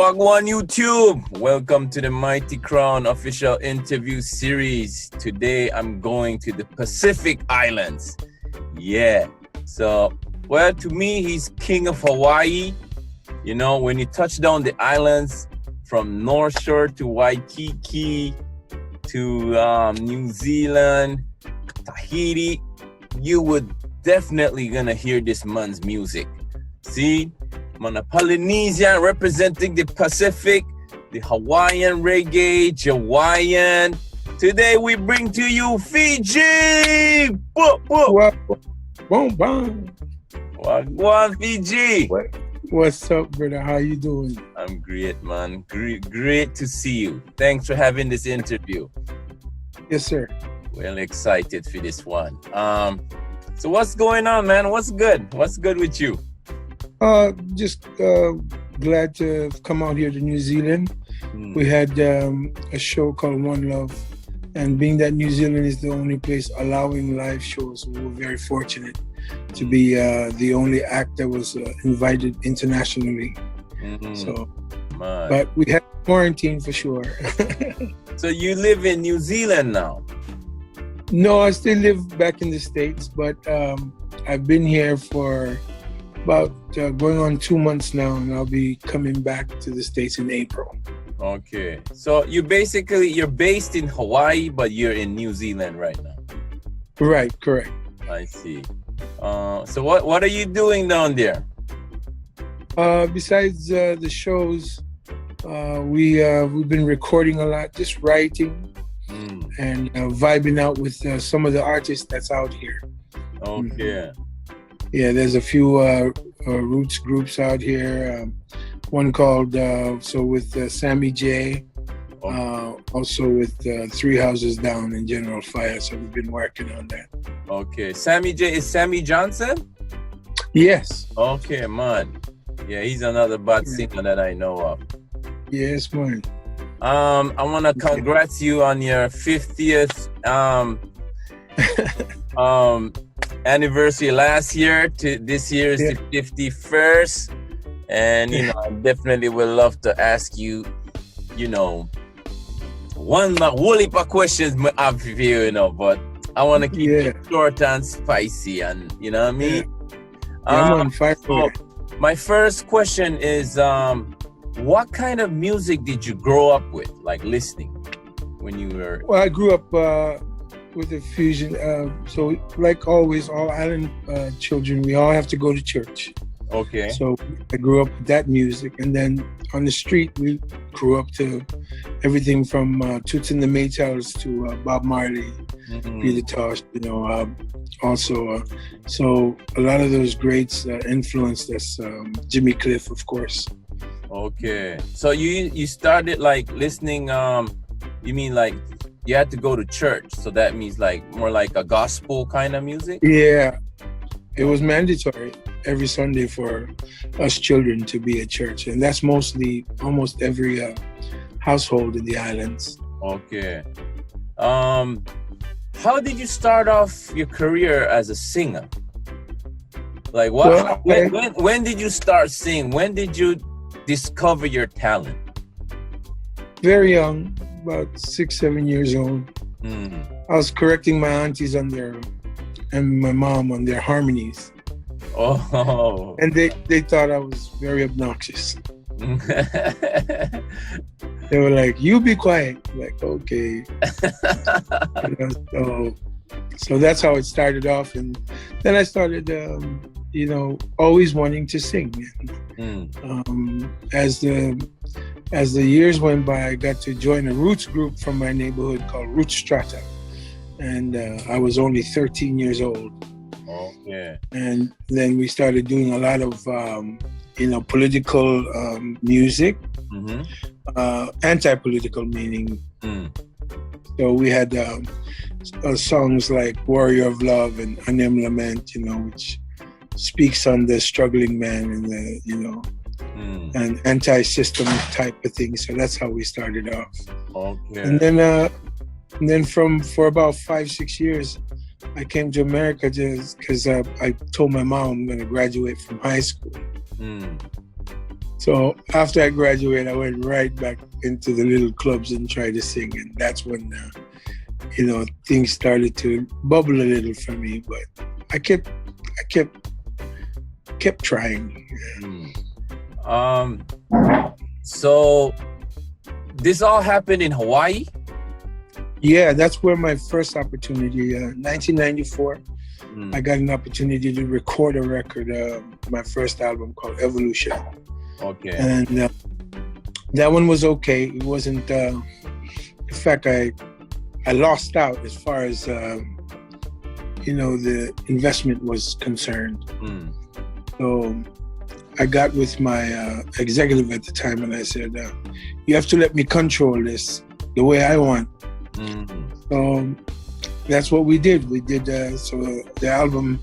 Wagwan YouTube, welcome to the Mighty Crown official interview series. Today I'm going to the Pacific Islands. Yeah, so, well, to me, he's king of Hawaii. You know, when you touch down the islands from North Shore to Waikiki to New Zealand, Tahiti, you would definitely gonna hear this man's music. See? I'm a Polynesian representing the Pacific, the Hawaiian reggae, Jawaian. Today we bring to you FIJI! Boom, boom. Wagwan FIJI! What's up, brother? How you doing? I'm great, man. Great to see you. Thanks for having this interview. Yes, sir. Well excited for this one. So what's going on, man? What's good? What's good with you? Just glad to have come out here to New Zealand. We had a show called One Love, and being that New Zealand is the only place allowing live shows, we were very fortunate to be the only act that was invited internationally. So, but we had quarantine for sure. So you live in New Zealand now? No, I still live back in the States, but I've been here for about going on 2 months now, and I'll be coming back to the States in April. Okay, so you're based in Hawaii, but you're in New Zealand right now. Right, correct. I see. So what are you doing down there? Besides the shows, we've been recording a lot, just writing and vibing out with some of the artists that's out here. Okay. Yeah, there's a few roots groups out here. One called with Sammy J, also with Three Houses Down and General Fire. So we've been working on that. Okay, Sammy J is Sammy Johnson? Yes. Okay, man. Yeah, he's another bad singer that I know of. Yes, man. I want to congrats you on your 50th anniversary last year. To this year is the 51st, and I definitely would love to ask you, one whole heap of questions I have for you, but I want to keep it short and spicy, and you know what I mean. I'm on fire. So my first question is, what kind of music did you grow up with, like listening when you were? Well, I grew up with a fusion. So like always, all island children, we all have to go to church. Okay. So I grew up with that music. And then on the street, we grew up to everything from Toots and the Maytals to Bob Marley, Peter Tosh, also. So a lot of those greats influenced us. Jimmy Cliff, of course. Okay. So you started like listening, you mean like you had to go to church, so that means like more like a gospel kind of music? Yeah, it was mandatory every Sunday for us children to be at church, and that's mostly almost every household in the islands. Okay. How did you start off your career as a singer? Like what? Well, when did you start singing? When did you discover your talent? Very young. About 6-7 years old. I was correcting my aunties and my mom on their harmonies. Oh. And they thought I was very obnoxious. They were like, "You be quiet." Like, okay. So that's how it started off, and then I started, always wanting to sing. As the years went by, I got to join a roots group from my neighborhood called Roots Strata, and I was only 13 years old. Okay. And then we started doing a lot of, political music, anti-political meaning. So we had songs like "Warrior of Love" and "Anem Lament," which speaks on the struggling man and the, and anti-system type of thing. So that's how we started off. Okay. And then for about 5-6 years, I came to America just because I told my mom I'm going to graduate from high school. So after I graduated, I went right back into the little clubs and tried to sing, and that's when things started to bubble a little for me. But I kept trying. So this all happened in Hawaii? Yeah, that's where my first opportunity, 1994, I got an opportunity to record a record, my first album called Evolution. Okay. And that one was okay. It wasn't, in fact, I lost out as far as, the investment was concerned. So I got with my executive at the time and I said, you have to let me control this the way I want. So that's what we did. We did, so the album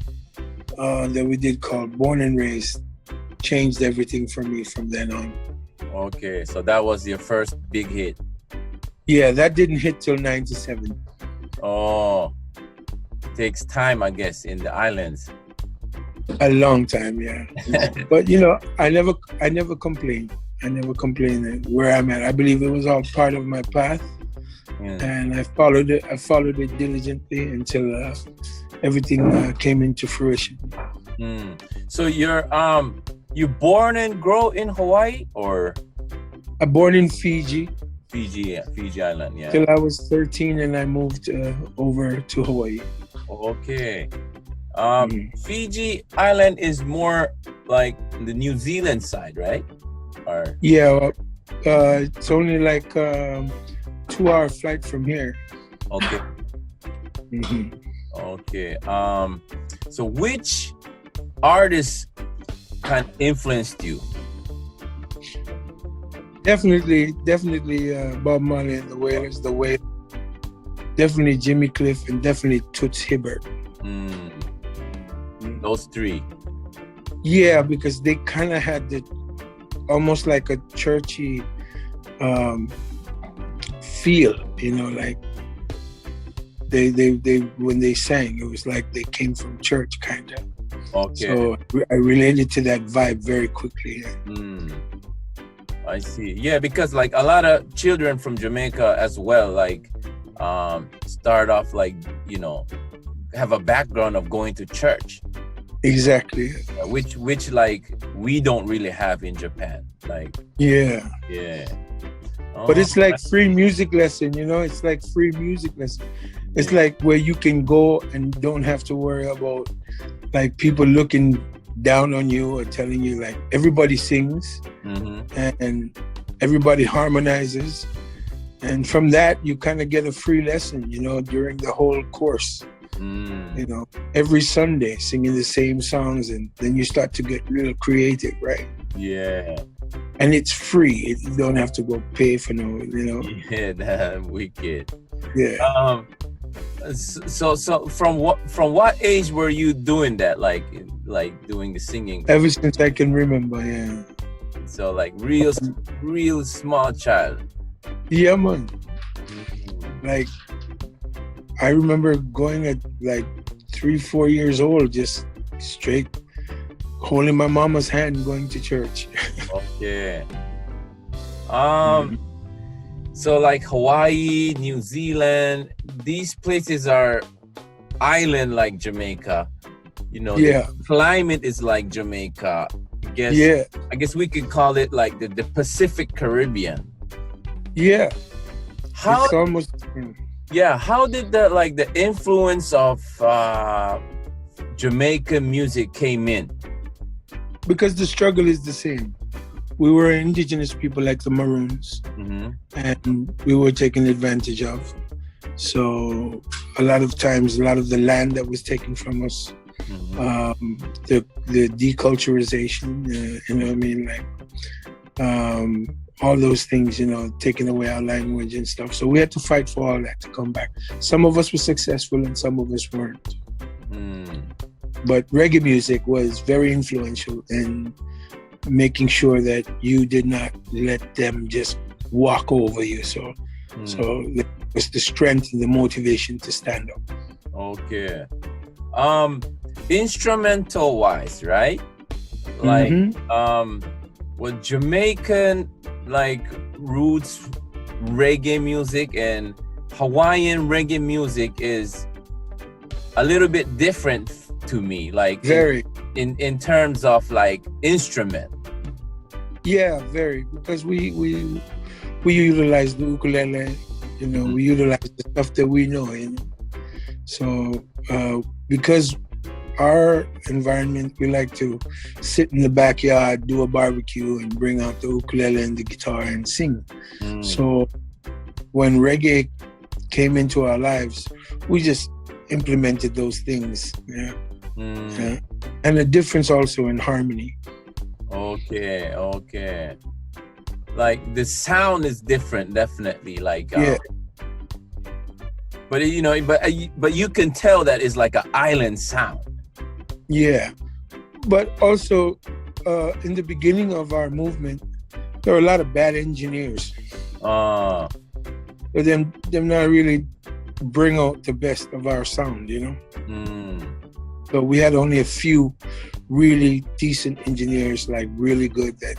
that we did called Born and Raised changed everything for me from then on. Okay, so that was your first big hit. Yeah, that didn't hit till 97. Oh, takes time, I guess, in the islands. A long time, yeah. But I never complained. I never complained where I'm at. I believe it was all part of my path, and I followed it. I followed it diligently until everything came into fruition. So you born and grow in Hawaii, or? I'm born in Fiji. Fiji Island, yeah. Till I was 13, and I moved over to Hawaii. Okay. Fiji Island is more like the New Zealand side, right? Or yeah, it's only like 2-hour flight from here. Okay. Okay. So which artists kind of influenced you? Definitely Bob Marley and the Wailers, definitely Jimmy Cliff, and definitely Toots Hibbert. Those three. Yeah, because they kind of had almost like a churchy feel, like they when they sang, it was like they came from church, kind of. Okay. So I related to that vibe very quickly. I see. Yeah, because like a lot of children from Jamaica as well, like start off like, have a background of going to church. Exactly. Which like we don't really have in Japan. Like yeah. But it's like free music lesson, it's like free music lesson. It's like where you can go and don't have to worry about like people looking down on you or telling you, like, everybody sings and everybody harmonizes, and from that you kind of get a free lesson during the whole course. Every Sunday singing the same songs, and then you start to get a little creative, right? Yeah. And it's free. You don't have to go pay for Yeah, that's wicked. Yeah. So from what age were you doing that, like doing the singing? Ever since I can remember, yeah. So like real small child. Yeah, man. Like I remember going at like 3-4 years old, just straight holding my mama's hand going to church. Okay. So like Hawaii, New Zealand, these places are island like Jamaica. The climate is like Jamaica. I guess we could call it like the Pacific Caribbean. Yeah. It's almost. Yeah, how did the influence of Jamaican music came in? Because the struggle is the same. We were indigenous people like the Maroons, and we were taken advantage of. So a lot of times, a lot of the land that was taken from us, the deculturization, all those things, taking away our language and stuff. So we had to fight for all that to come back. Some of us were successful and some of us weren't. But reggae music was very influential in making sure that you did not let them just walk over you. So it was the strength and the motivation to stand up. Okay. Instrumental wise, right? Like well, Jamaican like roots reggae music and Hawaiian reggae music is a little bit different to me, like very in terms of like instrument. Yeah, very, because we utilize the ukulele, you know, we utilize the stuff that we know, you know. So because our environment, we like to sit in the backyard, do a barbecue, and bring out the ukulele and the guitar and sing. So when reggae came into our lives, we just implemented those things. Yeah. Yeah. And the difference also in harmony. Okay. Like the sound is different, definitely. Like, yeah. But you know, but you can tell that it's like an island sound. Yeah, but also in the beginning of our movement, there were a lot of bad engineers. But them not really bring out the best of our sound, you know. So we had only a few really decent engineers, like really good, that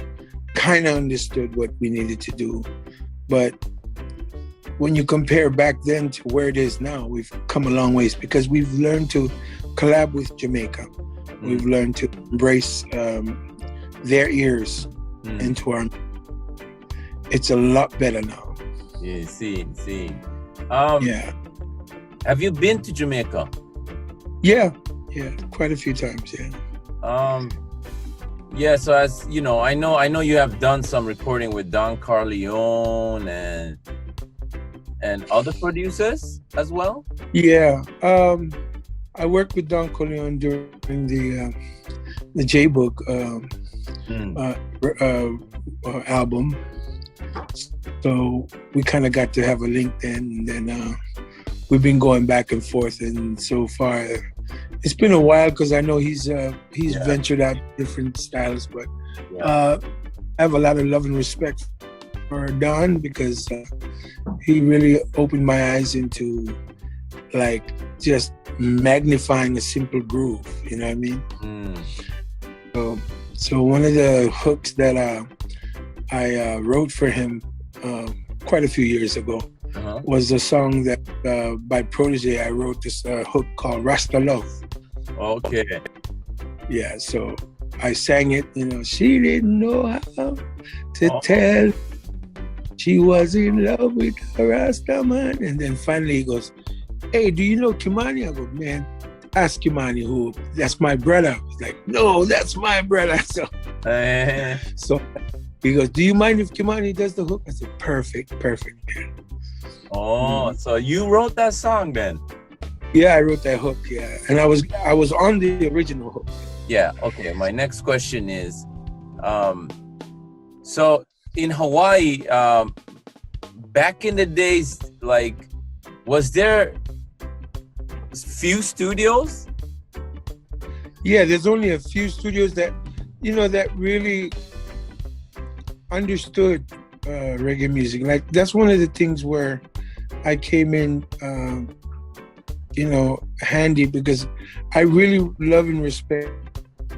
kind of understood what we needed to do. But when you compare back then to where it is now, we've come a long ways because we've learned to collab with Jamaica. We've learned to embrace their ears into our. It's a lot better now. Yeah, see. Yeah. Have you been to Jamaica? Yeah, quite a few times. Yeah. Yeah. So as you know, I know you have done some recording with Don Corleone and other producers as well. Yeah. I worked with Don Corleone during the J-Book album. So we kind of got to have a link then, and then we've been going back and forth. And so far, it's been a while because I know he's ventured out different styles, but I have a lot of love and respect for Don because he really opened my eyes into like just magnifying a simple groove, you know what I mean? So one of the hooks that I wrote for him quite a few years ago was a song that by Protege. I wrote this hook called Rasta Love. Okay. Yeah, so I sang it, you know, she didn't know how to tell she was in love with a Rasta man. And then finally he goes, hey, do you know Kimani? I go, man, ask Kimani who, that's my brother. He's like, no, that's my brother. So he goes, do you mind if Kimani does the hook? I said, perfect, man. So you wrote that song then? Yeah, I wrote that hook, yeah. And I was on the original hook. Yeah, okay. My next question is, so in Hawaii, back in the days, like, was there few studios? Yeah, there's only a few studios that, you know, that really understood reggae music. Like, that's one of the things where I came in, you know, handy because I really love and respect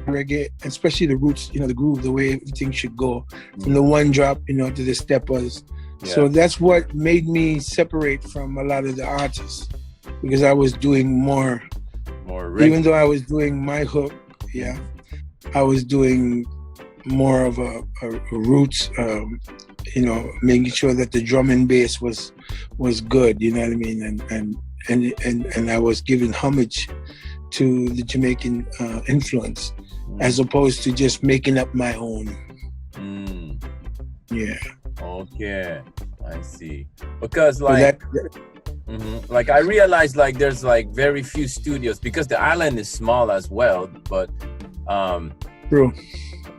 reggae, especially the roots, you know, the groove, the way everything should go from the one drop, you know, to the steppers. Yeah. So that's what made me separate from a lot of the artists because I was doing more reggae. Even though I was doing my hook, yeah, I was doing more of a roots, you know, making sure that the drum and bass was good, you know what I mean, and I was giving homage to the Jamaican influence as opposed to just making up my own. Yeah. Okay, I see. Because like, like I realized like there's like very few studios because the island is small as well. But true.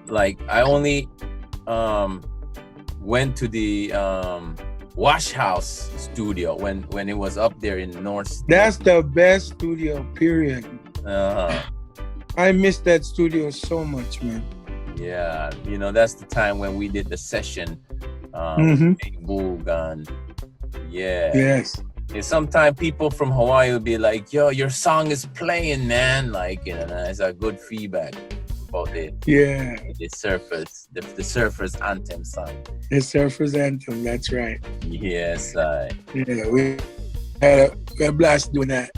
Like I only went to the Wash House studio when it was up there in North. That's the best studio, period. I miss that studio so much, man. Yeah, you know, that's the time when we did the session BOOG and yes. And sometimes people from Hawaii will be like, yo, your song is playing, man. Like, you know, it's a good feedback. about the surfers anthem song. The surfers anthem, that's right. Yes, yeah, we had a blast doing that.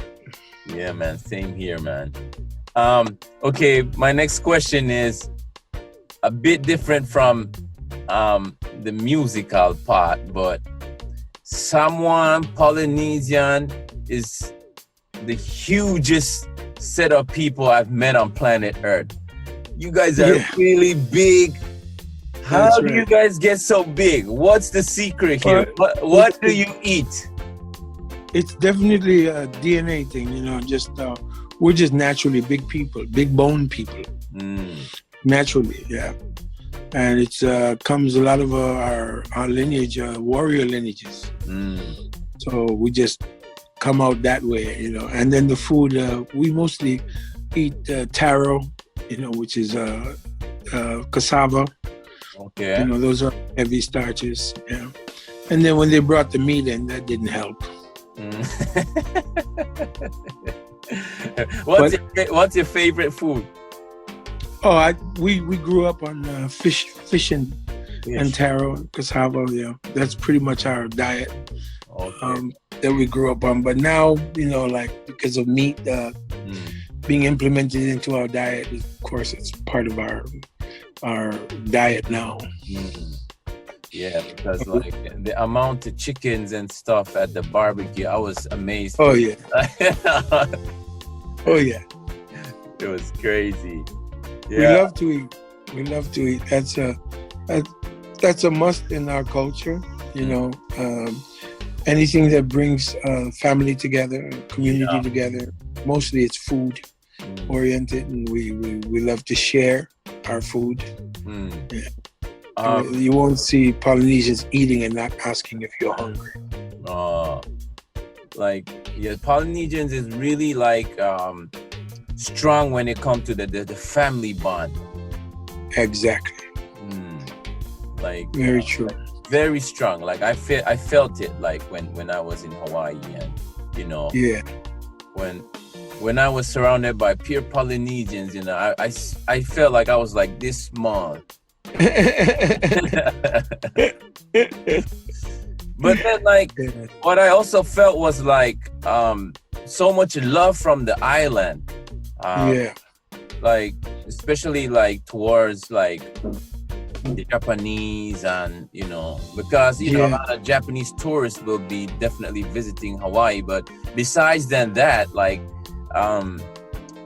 Yeah, man, same here, man. Okay, my next question is a bit different from the musical part, but Samoan Polynesian is the hugest set of people I've met on planet Earth. You guys are really big. How do you guys get so big? What's the secret here? What do you eat? It's definitely a DNA thing, you know. Just we're just naturally big people, big bone people. Naturally, yeah. And it's comes a lot of our lineage, warrior lineages. So we just come out that way, you know. And then the food, we mostly eat taro, you know, which is cassava. Okay. You know, those are heavy starches, yeah. And then when they brought the meat in, that didn't help. What's your favorite food? Oh, we grew up on fish and taro, cassava. Yeah, that's pretty much our diet that we grew up on. But now, you know, like because of meat being implemented into our diet, of course, it's part of our diet now. Yeah, because like the amount of chickens and stuff at the barbecue, I was amazed. Oh yeah. Oh yeah. It was crazy. Yeah. We love to eat. That's a must in our culture. You know, anything that brings family together, community together. Mostly it's food oriented, and we love to share our food. Yeah. You won't see Polynesians eating and not asking if you're hungry. Polynesians is really like strong when it comes to the family bond. Exactly. Like very true. Very strong. Like I felt it like when I was in Hawaii, and you know. Yeah. When I was surrounded by pure Polynesians, you know, I felt like I was like this small. But then like what I also felt was like so much love from the island, like especially like towards like the Japanese, and you know, because you know a lot of Japanese tourists will be definitely visiting Hawaii, but besides that, like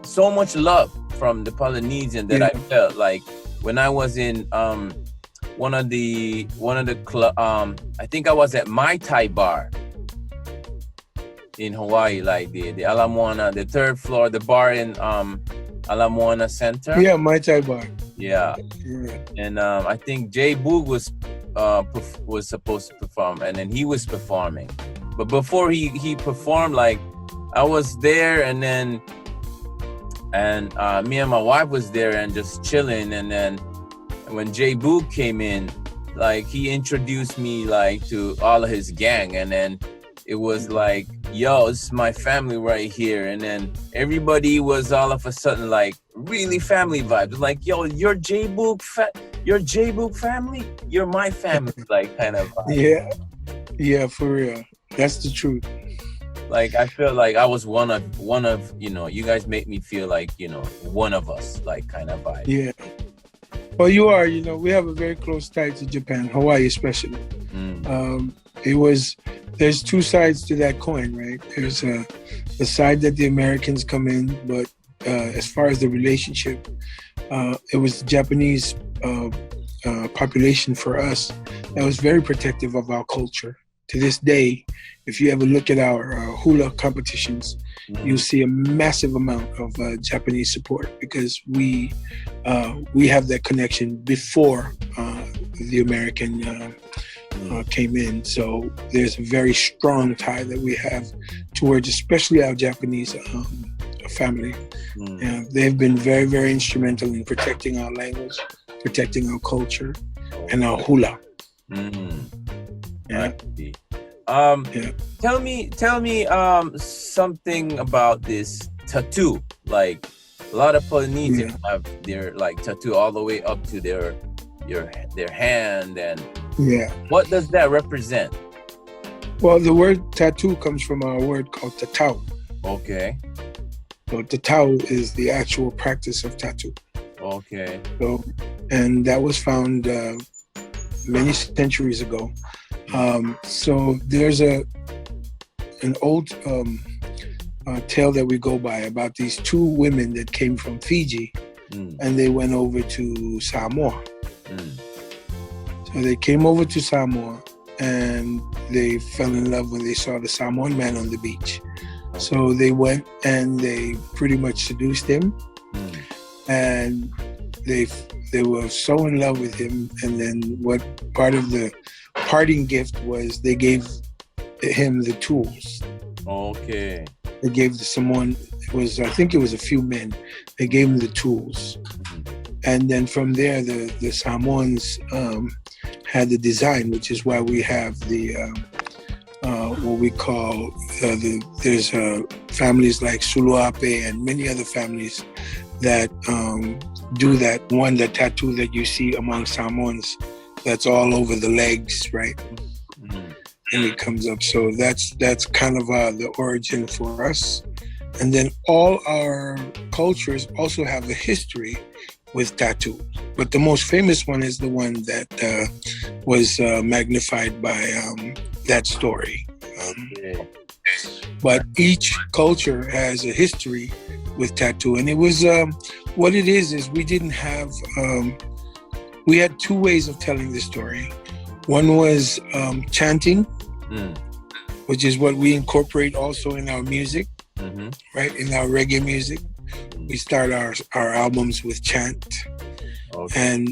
so much love from the Polynesian that I felt like when I was in one of the I think I was at Mai Tai bar in Hawaii, like the Ala Moana, the third floor, the bar in Ala Moana Center. Yeah, Mai Tai bar. Yeah. And I think BOOG was supposed to perform, and then he was performing. But before he performed, like I was there, and then me and my wife was there and just chilling. And then when BOOG came in, like he introduced me like to all of his gang, and then it was like, yo, this is my family right here. And then everybody was all of a sudden like really family vibes. Like, yo, you're BOOG family? You're my family, like kind of vibe. Yeah, for real. That's the truth. Like I feel like I was one of you know, you guys make me feel like, you know, one of us, like kind of vibe. Yeah. Well, you are, you know, we have a very close tie to Japan, Hawaii especially. There's two sides to that coin, right? There's the side that the Americans come in, but as far as the relationship, it was the Japanese population for us that was very protective of our culture. To this day, if you ever look at our hula competitions, you'll see a massive amount of Japanese support, because we have that connection before the American came in. So there's a very strong tie that we have towards especially our Japanese family. They've been very, very instrumental in protecting our language, protecting our culture, and our hula. Tell me something about this tattoo. Like A lot of Polynesians have their like tattoo all the way up to their hand, and what does that represent? Well, the word tattoo comes from a word called tatau. Okay. So tatau is the actual practice of tattoo. Okay. So, and that was found many centuries ago. So there's an old tale that we go by about these two women that came from Fiji, and they went over to Samoa. So they came over to Samoa, and they fell in love when they saw the Samoan man on the beach. So they went and they pretty much seduced him, and they were so in love with him. And then what part of the parting gift was they gave him the tools. Okay. They gave the Samoan, I think it was a few men, they gave him the tools. And then from there, the Samoans had the design, which is why we have the what we call there's families like Suluape and many other families that do that tattoo that you see among Samoans that's all over the legs, right? And it comes up. So that's kind of the origin for us. And then all our cultures also have a history with tattoos. But the most famous one is the one that was magnified by that story. But each culture has a history with tattoo. And it was, what it is we didn't have, we had two ways of telling the story. One was chanting, which is what we incorporate also in our music, right? In our reggae music. We start our albums with chant. Okay.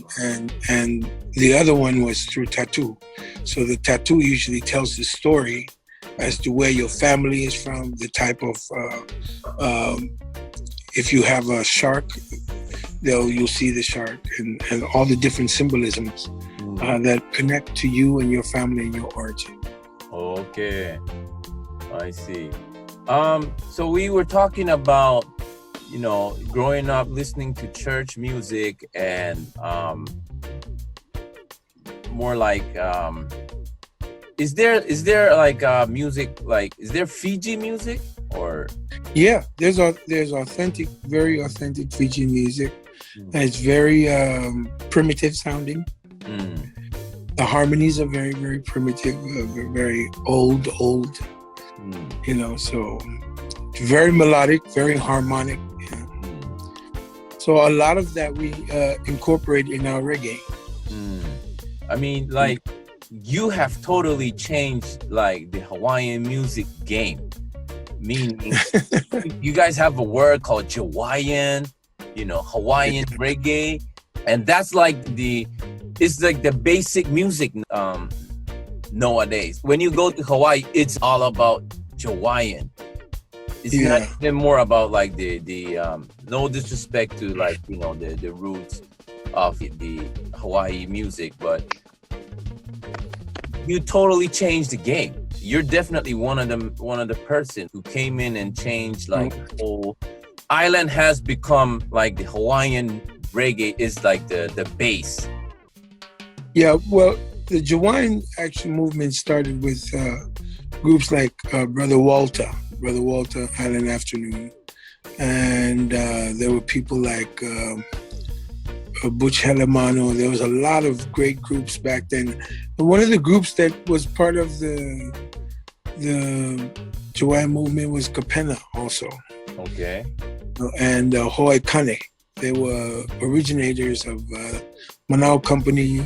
And the other one was through tattoo. So the tattoo usually tells the story as to where your family is from, the type of, if you have a shark, you'll see the shark and all the different symbolisms that connect to you and your family and your origin. Okay, I see. So we were talking about, growing up listening to church music and more like, is there like music, like, is there Fiji music or? Yeah, there's authentic, very authentic Fiji music. And it's very primitive sounding. The harmonies are very, very primitive, very old, so it's very melodic, very harmonic. So a lot of that we incorporate in our reggae. I mean, like, you have totally changed like the Hawaiian music game. Meaning, you guys have a word called Jawaiian, Hawaiian reggae, and that's like it's like the basic music nowadays. When you go to Hawaii, it's all about Jawaiian. It's not even more about like the no disrespect to like the roots of the Hawaii music, but you totally changed the game. You're definitely one of the person who came in and changed like the whole island has become like the Hawaiian reggae is like the base. Yeah, well, the Jawaiian action movement started with groups like Brother Walter, Island Afternoon, and there were people like Butch Helemano. There was a lot of great groups back then. But one of the groups that was part of the Jawaiian movement was Kapena also. Okay. And Hawaiian. They were originators of Manao Company.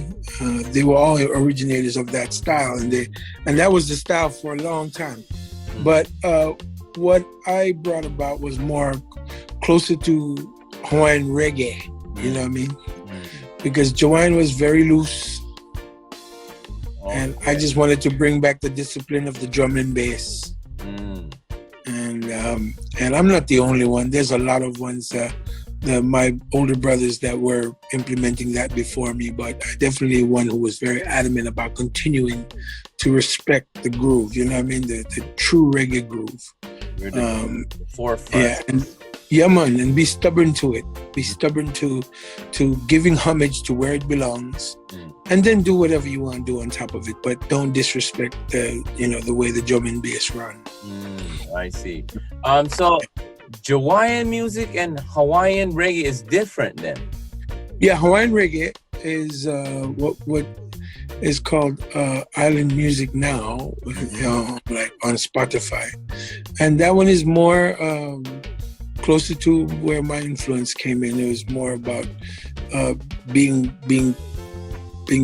They were all originators of that style, and that was the style for a long time. But what I brought about was more closer to Hawaiian reggae. You know what I mean? Because Jawaiian was very loose, and I just wanted to bring back the discipline of the drum and bass. And I'm not the only one. There's a lot of ones. My older brothers that were implementing that before me, but I definitely one who was very adamant about continuing to respect the groove. You know what I mean? The true reggae groove. You're the forefront. Yeah, Yeah, man, and be stubborn to it. Be stubborn to giving homage to where it belongs, and then do whatever you want to do on top of it. But don't disrespect the way the drum and bass run. I see. So Jawaiian music and Hawaiian reggae is different then. Yeah, Hawaiian reggae is what is called island music now, like on Spotify, and that one is more closer to where my influence came in. It was more about being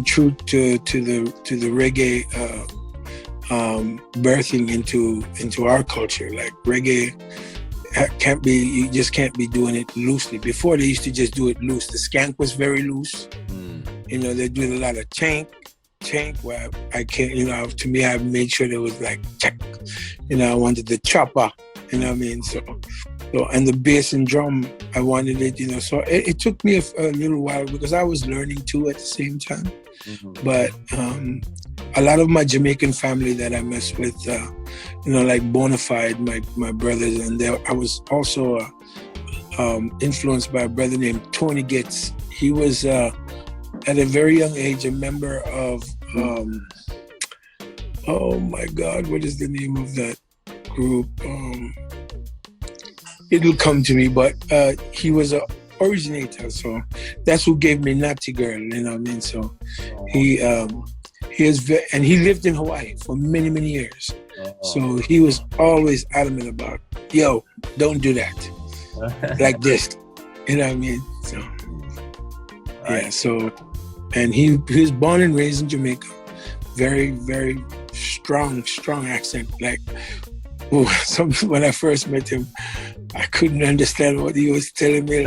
true to the reggae, birthing into our culture. Like reggae you just can't be doing it loosely. Before they used to just do it loose. The skank was very loose. They do a lot of chank where I can't, to me, I made sure there was like check. I wanted the chopper, you know what I mean? So and the bass and drum, I wanted it, so it took me a little while because I was learning too at the same time. But a lot of my Jamaican family that I mess with, like Bonafide, my brothers, and I was also influenced by a brother named Tony Getz. He was at a very young age a member of oh my God, what is the name of that group? It'll come to me, but he was a originator, so that's who gave me Natty Girl, you know what I mean? So he and he lived in Hawaii for many, many years. So he was always adamant about, yo, don't do that. Like this. You know what I mean? So yeah, so and he was born and raised in Jamaica. Very, very strong accent. Like when I first met him, I couldn't understand what he was telling me.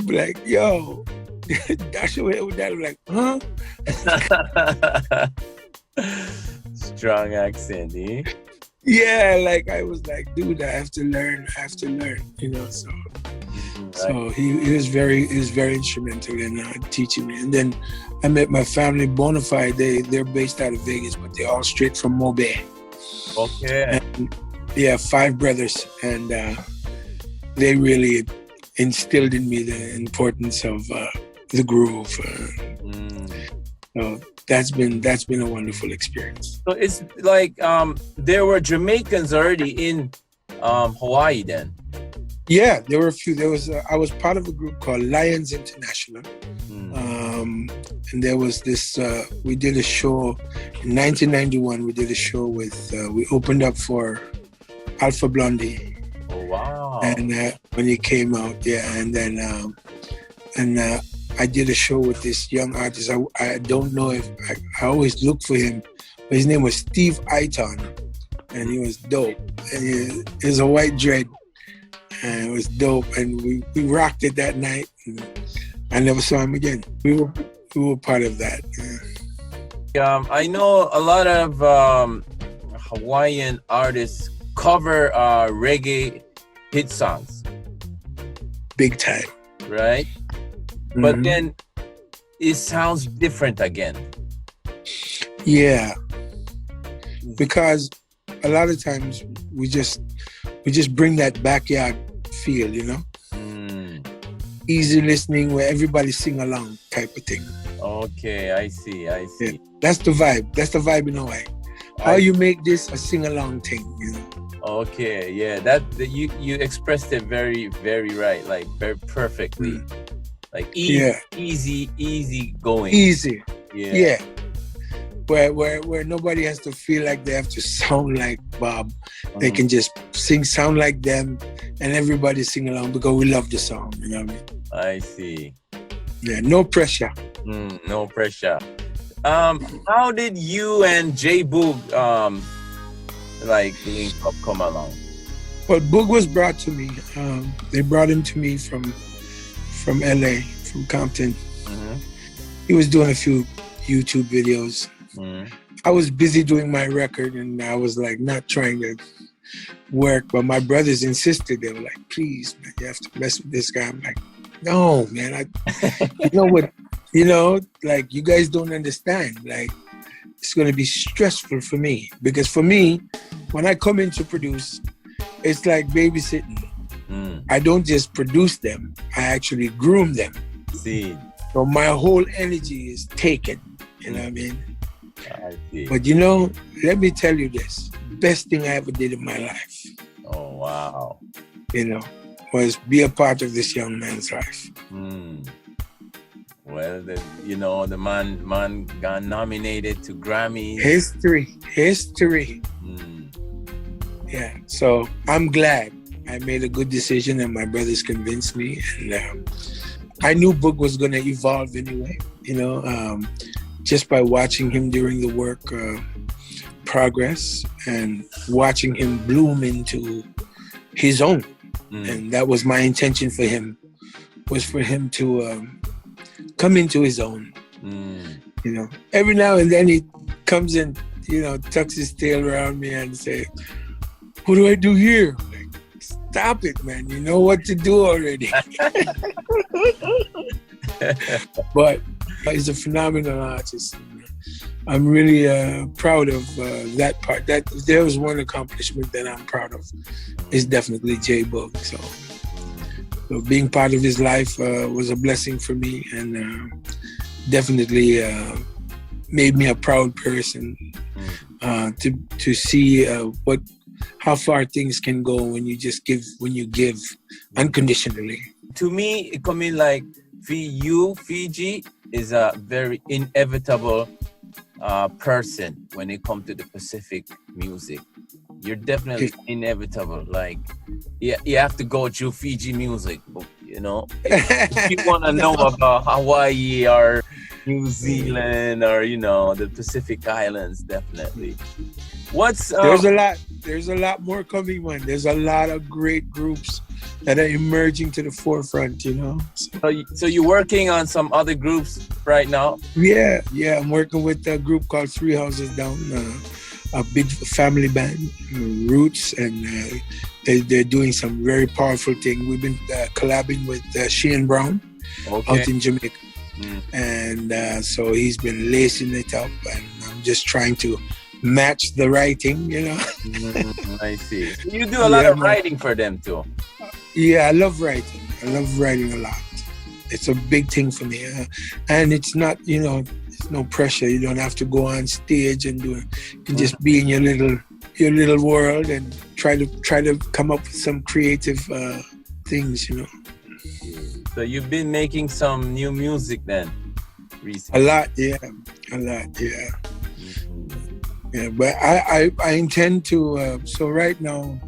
Like, yo, that's your way with that. I'm like, huh? Strong accent, eh? Yeah, like I was like, dude, I have to learn, so. So he was very instrumental in teaching me. And then I met my family, Bonafide. They're based out of Vegas, but they're all straight from Mobile. Okay. And, yeah, 5 brothers, and they really instilled in me the importance of the groove. So that's been a wonderful experience. So it's like there were Jamaicans already in Hawaii then. Yeah, there were a few. I was part of a group called Lions International, and there was this. We did a show in 1991. We did a show with. We opened up for Alpha Blondie. Oh wow! And when he came out, yeah, and then I did a show with this young artist. I don't know if I always look for him, but his name was Steve Iton, and he was dope. And he was a white dread. And it was dope, and we rocked it that night. And I never saw him again. We were part of that. Yeah. I know a lot of Hawaiian artists cover reggae hit songs. Big time, right? Mm-hmm. But then it sounds different again. Yeah, because a lot of times we just bring that backyard feel, easy listening where everybody sing along type of thing. Okay, I see. Yeah, that's the vibe in Hawaii. How you make this a sing along thing, Okay, yeah, that you expressed it very, very right, like very perfectly. Like easy going. Easy. Yeah. Where nobody has to feel like they have to sound like Bob. They can just sound like them, and everybody sing along because we love the song, you know what I mean? I see. Yeah, no pressure. No pressure. How did you and BOOG link up, come along? Well, BOOG was brought to me. They brought him to me from LA, from Compton. He was doing a few YouTube videos. I was busy doing my record, and I was like not trying to work, but my brothers insisted. They were like, please, man, you have to mess with this guy. I'm like, no, man, you know what, like you guys don't understand. Like it's going to be stressful for me, because for me, when I come in to produce, it's like babysitting. I don't just produce them, I actually groom them. See. So my whole energy is taken, you know what I mean? I see. But you know, let me tell you this, best thing I ever did in my life. Oh, wow. You know, was be a part of this young man's life. Well, the man got nominated to Grammys. History. Yeah, so I'm glad I made a good decision and my brothers convinced me. And I knew BOOG was going to evolve anyway, you know, just by watching him during the work progress and watching him bloom into his own. And that was my intention for him, was for him to come into his own. You know, every now and then he comes and, you know, tucks his tail around me and say, "What do I do here?" Like, stop it, man. You know what to do already. But he's a phenomenal artist. I'm really proud of that part. That if there was one accomplishment that I'm proud of, is definitely BOOG. So being part of his life was a blessing for me, and definitely made me a proud person to see how far things can go when you just give, when you give unconditionally. To me, it come in like FIJI is a very inevitable person when it comes to the Pacific music. You're definitely inevitable. Like, you have to go through Fiji music, you know. If you want to know about Hawaii or New Zealand or, you know, the Pacific Islands, definitely. There's a lot more coming, man. There's a lot of great groups that are emerging to the forefront, you know. So you're working on some other groups right now? Yeah. I'm working with a group called Three Houses Down, a big family band, Roots, and they're doing some very powerful thing. We've been collabing with Shane Brown out in Jamaica. And so he's been lacing it up, and I'm just trying to match the writing, you know. I see. You do a lot of writing for them too. Yeah, I love writing. I love writing a lot. It's a big thing for me. And it's not, you know, it's no pressure. You don't have to go on stage and do it. You can just be in your little world and try to come up with some creative things, you know. So you've been making some new music then recently? A lot, yeah. Yeah, but I intend to, so right now,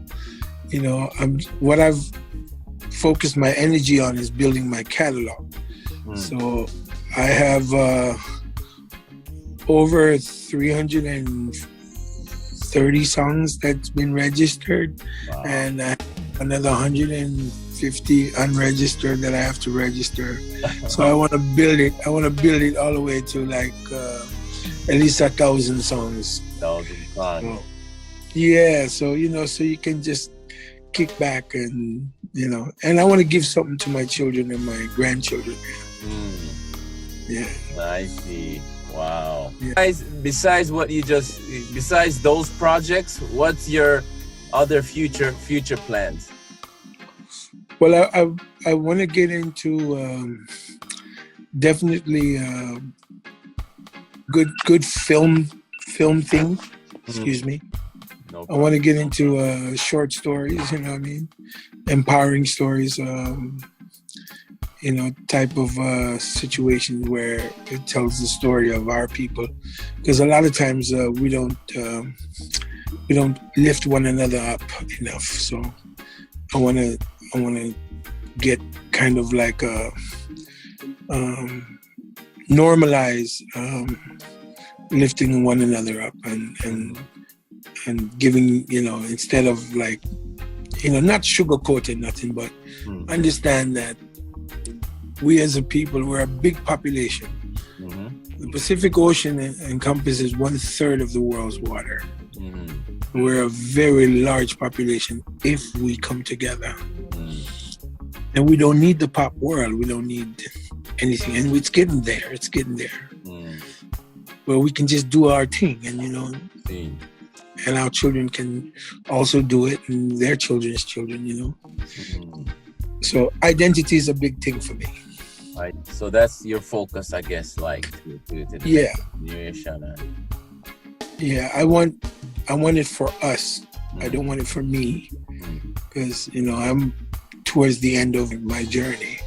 you know, what I've focused my energy on is building my catalog. So I have over 330 songs that's been registered. Wow. And I have another 150 unregistered that I have to register. So I want to build it. I want to build it all the way to like at least 1,000 songs. 1,000 songs. Yeah, so, you know, so you can just kick back and, you know, and I want to give something to my children and my grandchildren. Yeah. I see. Wow. Yeah. Besides those projects, what's your other future plans? Well, I want to get into definitely good film thing. Excuse me. No problem. I want to get into short stories, you know what I mean? Empowering stories, you know, type of situations where it tells the story of our people. Because a lot of times we don't lift one another up enough. So I want to get kind of like normalize lifting one another up and giving, you know, instead of like, you know, not sugarcoating nothing, but understand that we as a people, we're a big population. The Pacific Ocean encompasses 1/3 of the world's water. We're a very large population if we come together. And we don't need the pop world. We don't need anything. And it's getting there. It's getting there. Where we can just do our thing and, you know, and our children can also do it, and their children's children, you know. So identity is a big thing for me. Right. So that's your focus, I guess, like to the next generation. Yeah, I want it for us. I don't want it for me, because you know I'm towards the end of my journey,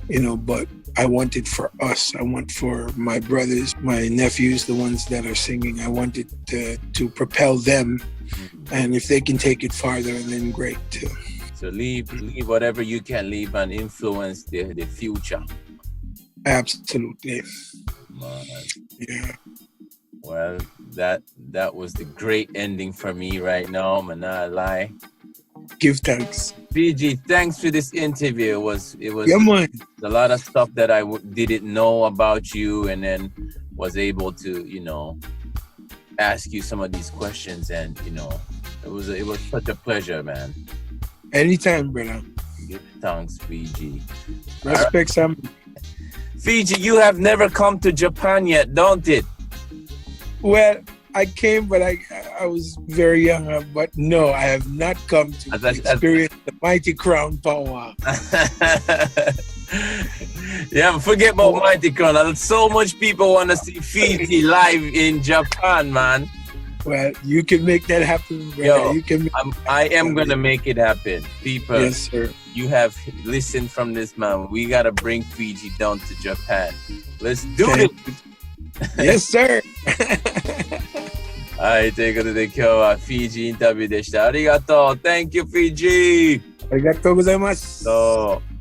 you know, but I want it for us. I want for my brothers, my nephews, the ones that are singing. I want it to propel them, and if they can take it farther, then great too. So leave whatever you can leave and influence the future. Absolutely. Yeah. Well, that was the great ending for me right now. I'm not lie. Give thanks. FIJI, thanks for this interview. It was yeah, man. A lot of stuff that I didn't know about you, and then was able to, you know, ask you some of these questions, and you know, it was such a pleasure, man. Anytime, brother. Give thanks, FIJI. Respect, Sam. FIJI, you have never come to Japan yet, don't it? Well, I came, but I was very young. But no, I have not come to experience the mighty crown power. Yeah, forget about mighty crown. So much people want to see FIJI live in Japan, man. Well, you can make that happen, brother. Yo, you can. I am gonna make it happen, people. Yes, sir. You have listened from this man. We gotta bring FIJI down to Japan. Let's do it. Yes, sir. はい、ということで今日はFIJIインタビューでした。ありがとう。Thank you, FIJI. ありがとうございます。そう。